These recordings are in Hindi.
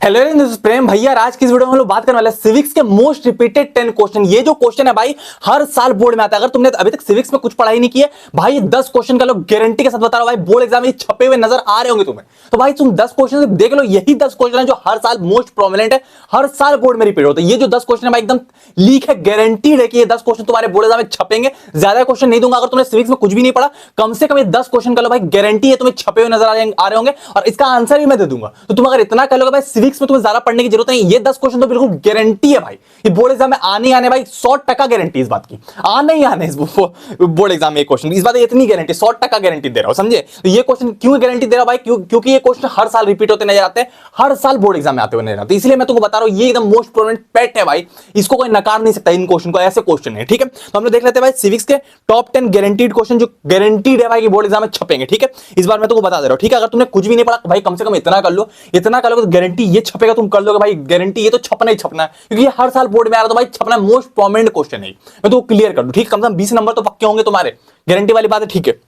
हेलो दिस इज प्रेम भैया। आज की इस वीडियो में हम लोग बात करने वाले हैं सिविक्स के मोस्ट रिपीटेड 10 क्वेश्चन। ये जो क्वेश्चन है भाई हर साल बोर्ड में आता है। अगर तुमने अभी तक सिविक्स में कुछ पढ़ाई नहीं की है भाई, 10 क्वेश्चन का लोग गारंटी के साथ बता रहा हूं भाई, बोर्ड एग्जाम में छपे हुए नजर आ रहे होंगे तुम्हें। तो भाई तुम 10 क्वेश्चन देख लो, यही 10 क्वेश्चन है जो हर साल मोस्ट प्रोमिनेंट है, हर साल बोर्ड में रिपीट होता है। ये जो 10 क्वेश्चन है भाई एकदम लीक है, गारंटीड है कि ये 10 क्वेश्चन तुम्हारे बोर्ड एग्जाम में छपेंगे। ज्यादा क्वेश्चन नहीं दूंगा। अगर तुमने सिविक्स में कुछ भी नहीं पढ़ा, कम से कम ये 10 क्वेश्चन का लो भाई, गारंटी है तुम्हें छपे हुए नजर आ रहे होंगे और इसका आंसर भी मैं दे दूंगा। तो तुम अगर इतना कर लोगे भाई, सिविक्स में तुम्हें ज्यादा पढ़ने की जरूरत नहीं। ये 10 क्वेश्चन तो बिल्कुल गारंटी है भाई, ये बोर्ड एग्जाम में आने आने भाई 100% गारंटी इस बात की, आने ही आने इस बोर्ड एग्जाम में क्वेश्चन, इस बात इतनी गारंटी, 100% गारंटी दे रहा हूं, समझे। तो ये क्वेश्चन क्यों गारंटी दे रहा हूं भाई, क्योंकि ये क्वेश्चन हर साल रिपीट होते नजर आते हैं, हर साल बोर्ड एग्जाम में आते हुए नजर आते हैं। इसलिए मैं तुमको बता रहा हूं, ये एकदम मोस्ट प्रोमिनेंट पेट है भाई, इसको कोई नकार नहीं सकता। इन क्वेश्चन को, ऐसे क्वेश्चन है, ठीक है। तो हम लोग देख लेते हैं भाई सिविक्स के टॉप 10 गारंटीड क्वेश्चन जो गारंटीड है भाई कि बोर्ड एग्जाम में छपेंगे, ठीक है। इस बार मैं तुमको बता दे रहा हूं, ठीक है। अगर तुमने कुछ भी नहीं पढ़ा भाई, कम से कम इतना कर लो, इतना कर लो तो गारंटी ये छपेगा, तुम कर लोगे भाई, गारंटी ये तो छपना ही छपना है, क्योंकि ये हर साल बोर्ड में आ रहा है। तो भाई छपना मोस्ट प्रोमिनेंट क्वेश्चन है, मैं तो क्लियर कर दूं, ठीक। कम से कम 20 नंबर तो पक्के होंगे तुम्हारे, गारंटी वाली बात है, ठीक है।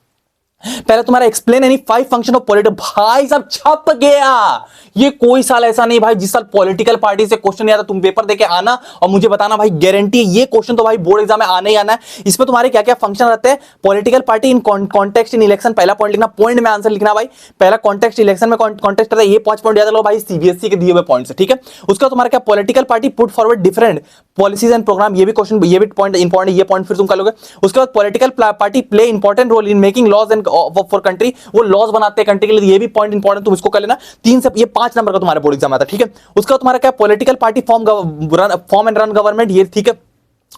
पहले तुम्हारा explain any 5 function of politics, भाई साहब छप गया। ये कोई साल ऐसा नहीं भाई जिस साल पॉलिटिकल पार्टी से क्वेश्चन नहीं आता, तुम पेपर देके आना और मुझे बताना भाई, गारंटी है ये क्वेश्चन तो भाई बोर्ड एग्जाम में आने ही आना है। इसमें तुम्हारे क्या क्या फंक्शन रहते हैं, political party in context in election, पहला पॉइंट लिखना, पॉइंट में आंसर लिखना भाई। पहला कॉन्टेक्स्ट इलेक्शन में कॉन्टेक्स्ट रहता है, ये 5 पॉइंट याद रखो भाई, सीबीएसई के दिए हुए पॉइंट है, ठीक है। उसका तुम्हारा क्या, political party put forward different policies and program, ये भी क्वेश्चन, ये भी पॉइंट इंपॉर्टेंट, ये पॉइंट फिर तुम कर लोगे। उसके बाद political party play important role in making laws and for country, वो लॉज बनाते हैं कंट्री के लिए, ये भी पॉइंट इंपॉर्टेंट, तुम इसको कर लेना। 3 से ये 5 नंबर का तुम्हारे बोर्ड एग्जाम आता है, ठीक है। उसका तुम्हारा क्या, political party form and run government, ये ठीक है।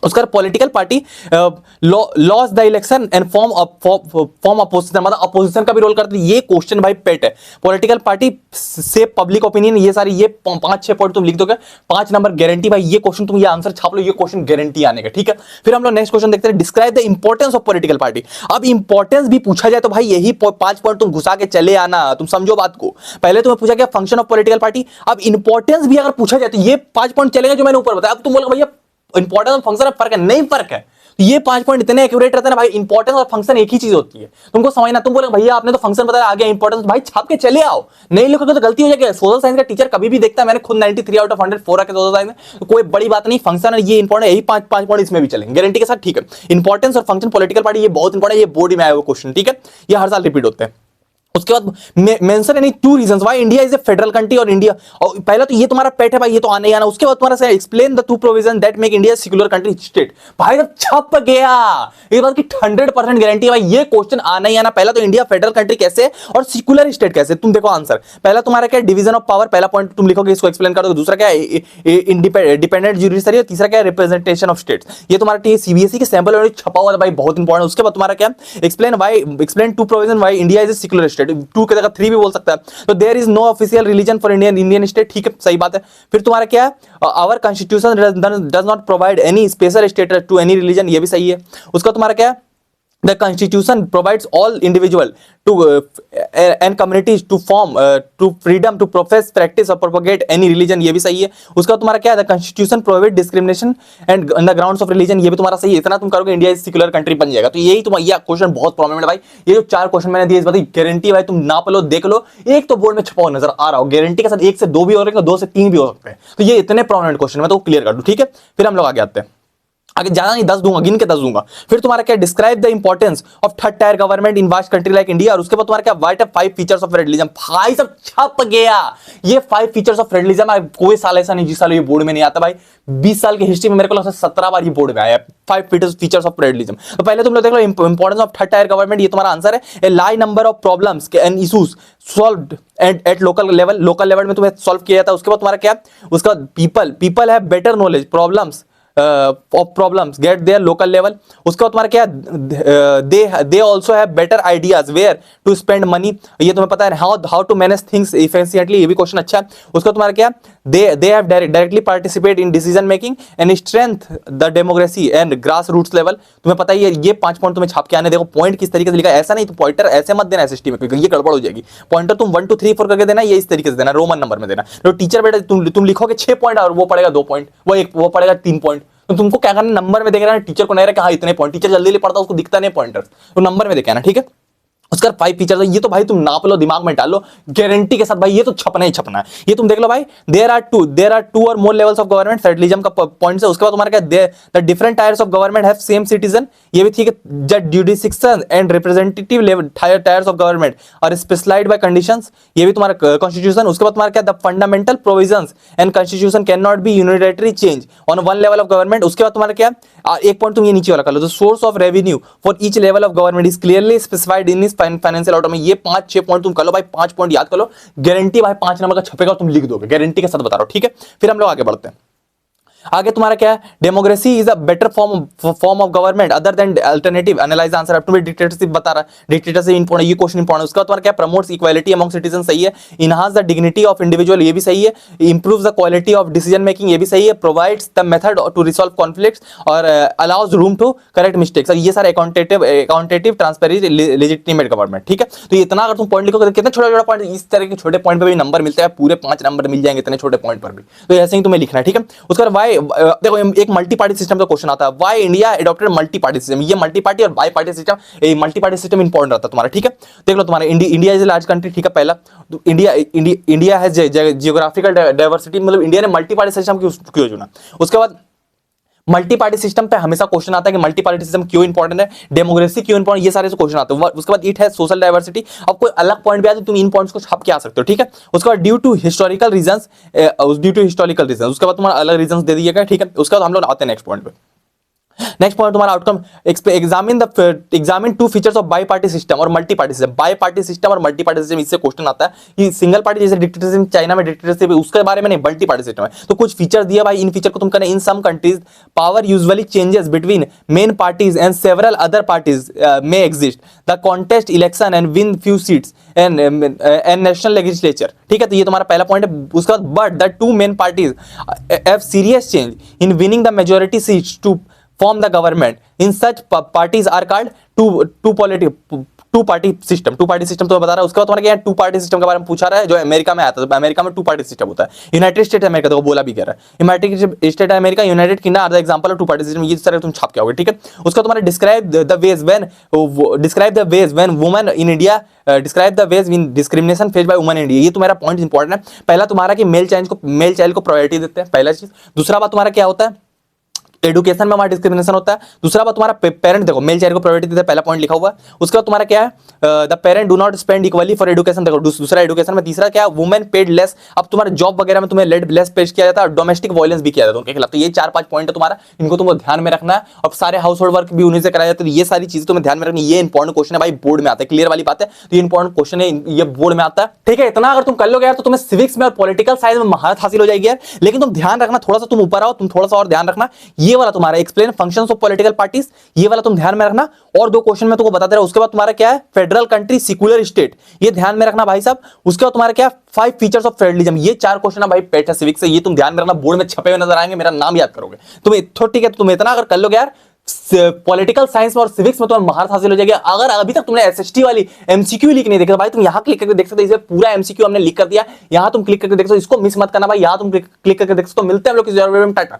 उसका political party loss the election and form opposition, मतलब अपोजिशन का भी रोल करती है, ये क्वेश्चन भाई पेट है। पॉलिटिकल पार्टी से पब्लिक ओपिनियन, ये सारी, ये 5-6 पॉइंट तुम लिख दोगे, 5 नंबर गारंटी भाई। ये क्वेश्चन तुम ये आंसर छाप लो, ये क्वेश्चन गारंटी आने का, ठीक है। फिर हम लोग नेक्स्ट क्वेश्चन देखते हैं, describe the importance of political party. अब इंपॉर्टेंस भी पूछा जाए तो भाई यही 5 पॉइंट तुम घुसा के चले आना, तुम समझो बात को। पहले तुम्हें पूछा गया फंक्शन ऑफ पॉलिटिकल पार्टी, अब इंपॉर्टेंस भी अगर पूछा जाए तो ये 5 पॉइंट चलेगा जो मैंने ऊपर बताया। अब तुम बोलोगे भैया इंपॉर्टेंस और फंक्शन में फर्क है, नहीं फर्क है। तो ये 5 पॉइंट इतने एक्यूरेट रहते हैं ना भाई, इंपॉर्टेंस और फंक्शन एक ही चीज होती है, तुमको समझना। तुम बोले भैया आपने तो फंक्शन बताया, आगे इंपॉर्टेंस, भाई छाप के चले आओ, नहीं लिखोगे तो गलती हो जाएगी। सोशल साइंस का टीचर कभी भी देखता है, मैंने खुद 93 आउट ऑफ 104 रखे सोशल साइंस में, तो कोई बड़ी बात नहीं। फंक्शन ये इंपॉर्टेंट, यही 5 पॉइंट इसमें भी चलेंगे गारंटी के साथ, ठीक है। इंपॉर्टेंस और फंक्शन पॉलिटिकल पार्टी, ये बहुत इंपॉर्टेंट, ये बोर्ड में आया हुआ क्वेश्चन, ठीक है। ये हर साल रिपीट होते हैं। उसके बाद mention any 2 reasons why India is A federal country, और इंडिया, और पहला तो ये तुम्हारा पेट है भाई, ये तो आने ही आना। उसके बाद तुम्हारा से explain the 2 provision that make India secular country state, भाई जब छप गया, ये बात की 100% गारंटी है भाई, ये क्वेश्चन आना ही आना। पहला तो इंडिया फेडरल कंट्री कैसे और सेक्युलर स्टेट कैसे, तुम देखो आंसर। पहला तुम्हारा क्या, डिवीजन ऑफ पावर, पहला पॉइंट तुम लिखोगे, इसको एक्सप्लेन करोगे। दूसरा क्या है, डिपेंडेंट ज्यूडिशरी, तीसरा क्या है, रिप्रेजेंटेशन ऑफ स्टेट्स। ये तुम्हारा सीबीएसई के सैंपल में छपा हुआ है भाई, बहुत इंपॉर्टेंट। उसके बाद तुम्हारा क्या, explain 2 provision why India is a secular state, 2 के जगह 3 भी बोल सकता है। तो there is no official religion for Indian state, ठीक है, सही बात है। फिर तुम्हारा क्या है, our constitution does not provide any special status to any religion, ये भी सही है। उसका तुम्हारा क्या है, the constitution provides all individual to and communities to form to freedom to profess, practice or propagate any religion, ये भी सही है। उसका तुम्हारा क्या है, the constitution prohibit discrimination and on the grounds of religion, ये भी तुम्हारा सही है। इतना तुम करोगे इंडिया इज सेक्युलर कंट्री बन जाएगा। तो यही तुम्हारा ये क्वेश्चन बहुत प्रोमिनेंट है भाई। ये जो 4 क्वेश्चन मैंने दिए, इस बात की गारंटी भाई, तुम नाप लो, देख लो, एक तो बोर्ड में छपा हुआ नजर आ रहा हो, गारंटी के साथ 1 से 2 भी हो रहे हैं, 2 से 3 भी हो सकते हैं। तो ये इतने प्रोमिनेंट क्वेश्चन मैं तो क्लियर कर दूं, ठीक है। फिर हम लोग आगे आते हैं, आगे ज्यादा नहीं, 10 दूंगा, गिन के 10 दूंगा। फिर तुम्हारा क्या, describe the importance of third tier government in vast country like India, और उसके बाद तुम्हारा क्या, what are 5 features of federalism, भाई सब छप गया। ये 5 फीचर्स ऑफ फेडरलिज्म, कोई साल ऐसा नहीं जिस साल ये बोर्ड में नहीं आता भाई। 20 साल की हिस्ट्री में मेरे को लगता है 17 बार ये बोर्ड में आया 5 फीचर्स ऑफ फेडरलिज्म। तो पहले तुम लोग देख लो, importance of third tier government, ये तुम्हारा आंसर है। A large number of problems and issues solved at local level में तुम्हें सॉल्व किया जाता है। उसके बाद तुम्हारा क्या, उसका people have better knowledge problems of problems get there local level. उसके बाद तुम्हारा क्या, they also have better ideas where to spend money, ये तुम्हें पता है। How to manage things efficiently, ये भी क्वेश्चन अच्छा है। उसका तुम्हारा क्या, they have directly participate in decision making and strength the democracy and grass roots level, तुम्हें पता ही है। ये 5 पॉइंट तुम्हें छाप के आने, देखो पॉइंट किस तरीके से लिखा है, ऐसा नहीं तो पॉइंटर ऐसे मत देना एसएसटी में, क्योंकि ये गड़बड़ हो जाएगी। पॉइंटर तुम 1 2 3 4 करके देना, ये इस तरीके से देना, रोमन नंबर में देना। तो टीचर बेटा तुम लिखोगे 6 पॉइंट और वो पड़ेगा 2 पॉइंट, वो पड़ेगा 3 पॉइंट। तो तुमको क्या करना, नंबर में देख रहा है, टीचर को नहीं रहा कि हाँ इतने पॉइंट, टीचर जल्दी ले पढ़ता, उसको दिखता नहीं पॉइंटर, तो नंबर में देखे ना, ठीक है। उसका 5 फीचर ये तो भाई तुम नाप लो, दिमाग में डाल लो गारंटी के साथ भाई, ये तो छपना ही छपना है। ये तुम देख लो भाई, देयर आर टू और more levels of government, federalism का पॉइंट है। उसके बाद तुम्हारा क्या, the different tiers of government have same citizen, ये भी ठीक है। जज, judicial and representative level tiers of government और स्पेशलाइज्ड बाय कंडीशंस, ये भी तुम्हारा कॉन्स्टिट्यूशन। उसके बाद तुम्हारा क्या, the fundamental provisions and constitution can not be unilaterally change on one level of government. उसके बाद तुम्हारा क्या, एक पॉइंट तुम ये नीचे वाला कर लो, the source of revenue for each level of government is clearly specified in इस फाइनेंशियल ऑटोनॉमी। ये 5-6 पॉइंट तुम कर लो भाई, 5 पॉइंट याद कर लो, गारंटी भाई 5 नंबर का छपेगा, तुम लिख दोगे, गारंटी के साथ बता रहा हूं, ठीक है। फिर हम लोग आगे बढ़ते हैं। आगे तुम्हारा क्या है, democracy is a better form of government other than alternative, analyse answer up to be dictatorship बता रहा है, डिक्टेटरशिप इंपॉर्टेंट, ये क्वेश्चन इंपॉर्टेंट। उसका तुम्हारा क्या, प्रमोट्स इक्वालिटी अमंग सिटीजन, सही है। Enhance the dignity of individual, ये भी सही है। Improves the quality of decision making, ये भी सही है। Provides the method to resolve conflicts और allows room to correct mistakes, ये सारे अकाउंटेटिव ट्रांसपेरेंट लेजिटिमेट गवर्नमेंट, ठीक है। तो इतना अगर तुम पॉइंट लिखोगे कितने छोटे छोटे पॉइंट, इस तरह के छोटे पॉइंट पे भी नंबर मिलते हैं, पूरे 5 नंबर मिल जाएंगे इतने छोटे पॉइंट पर भी। तो ऐसे ही तुम्हें लिखना है, ठीक है। उसके बाद वाई, देखो एक मल्टी पार्टी सिस्टम का क्वेश्चन आता है, why India adopted multi party system. ये मल्टी पार्टी और बाई पार्टी सिस्टम, ये मल्टी पार्टी सिस्टम इंपॉर्टेंट रहता है तुम्हारा, ठीक है। देख लो तुम्हारा India is a large country, ठीक है। पहला तो इंडिया है जियोग्राफिकल डाइवर्सिटी, मतलब इंडिया ने मल्टी पार्टी सिस्टम क्यों चुना। उसके बाद मल्टी पार्टी सिस्टम पे हमेशा क्वेश्चन आता है कि मल्टी पार्टी सिस्टम क्यों इंपॉर्टेंट है, डेमोक्रेसी क्यों इंपॉर्टेंट, ये सारे क्वेश्चन आते हैं। उसके बाद इट है सोशल डाइवर्सिटी, अब कोई अलग पॉइंट भी आए तो तुम इन पॉइंट्स को छाप के आ सकते हो, ठीक है। उसके बाद ड्यू टू हिस्टोरिकल रीजंस, उसके बाद तुम्हारा अलग रीजंस दे दिए गए, ठीक है। उसके बाद हम लोग आते हैं नेक्स्ट पॉइंट पे। नेक्स्ट पॉइंट तुम्हारा outcome, examine 2 features of bi party system और multi party system. Bi party system और मल्टी पार्टी सिस्टम, इससे क्वेश्चन आता है कि सिंगल पार्टी जैसे डिक्टेटरशिप, चाइना में डिक्टेटरशिप, उसके बारे में नहीं, मल्टी पार्टी सिस्टम है। तो कुछ फीचर दिया भाई, इन फीचर को तुम करना। In some countries power usually changes between main parties and several other parties may exist, the contest election and win few seats and national legislature, ठीक है। तो ये तुम्हारा पहला पॉइंट है। उसके बाद but the 2 main parties have serious change in winning the majority seats to form the government. In such parties are called two party system तो बता रहा है। उसके बाद तुम्हारा क्या, 2 पार्टी सिस्टम के बारे में पूछा रहा है, जो अमेरिका में आता है। तो अमेरिका में 2 पार्टी सिस्टम होता है। यूनाइटेड स्टेट अमेरिका, तो बोला भी कह रहा है, United State America, United Kingdom are the example of 2 party system. ये तरह तुम छाप के आओगे, ठीक है। उसका तुम्हारा describe the ways when women in India, describe the ways in discrimination face by women in India. ये तुम्हारा पॉइंट इंपॉर्टेंट है। पहला तुम्हारा कि मेल चाइल्ड को प्रायोरिटी देते हैं, पहला चीज। दूसरा बात तुम्हारा क्या होता है, एडुकेशन में हमारा डिस्क्रिमिनेशन होता है। दूसरा बात तुम्हारा पेरेंट, देखो मेल चाइल्ड को प्रायोरिटी देते हैं, पहला पॉइंट लिखा हुआ है। उसके बाद तुम्हारा क्या है, the parent do not spend equally for education, देखो दूसरा एडुकेशन में। तीसरा क्या है, वुमेन पेड लेस, अब तुम्हारे जॉब वगैरह में तुम्हें लेस पेश किया जाता है, डोमेस्टिक वायलेंस भी किया जाता है उनके खिलाफ। तो ये 4-5 पॉइंट है तुम्हारा, इनको तुमको ध्यान में रखना है। और सारे हाउस होल्ड वर्क भी उन्हीं से कराए जाते हैं, ये सारी चीजें तुम्हें ध्यान में रखनी। ये इंपॉर्टेंट क्वेश्चन है भाई, बोर्ड में आता है, क्लियर वाली बात है। तो ये इंपॉर्टेंट क्वेश्चन है, ये बोर्ड में आता है, ठीक है। इतना अगर तुम कर लोगे यार तो तुम्हें सिविक्स में और पॉलिटिकल साइंस में महारत हासिल हो जाएगी यार। लेकिन तुम ध्यान रखना, थोड़ा सा तुम ऊपर आओ, तुम थोड़ा सा और ध्यान रखना। ये वाला तुम्हारा explain functions of political parties, ये वाला तुम ध्यान में रखना। और 2 क्वेश्चन में तुमको बता दे रहा हूं। उसके बाद तुम्हारा क्या है, फेडरल कंट्री सेक्युलर स्टेट, ये ध्यान में रखना भाई साहब। उसके बाद तुम्हारा क्या, 5 फीचर्स ऑफ फेडरलिज्म, ये 4 क्वेश्चन है भाई पेट है सिविक्स से, ये तुम ध्यान में रखना। बोर्ड में छपे हुए नजर आएंगे, मेरा नाम याद करोगे तुम, ठीक है। तुम इतना अगर कर लोगे यार, पॉलिटिकल साइंस में और सिविक्स में तुम्हें महारत हासिल हो जाएगी। अगर अभी तक तुमने एसएसटी वाली एमसीक्यू लिख नहीं देखा भाई, तुम यहां क्लिक करके देख सकते हो, इसे पूरा एमसीक्यू हमने लिख कर दिया, यहां तुम क्लिक करके देख सकते हो, इसको मिस मत करना भाई, यहां तुम क्लिक करके देख सकते हो। मिलते हैं हम लोग किसी और वीडियो में, टाटा।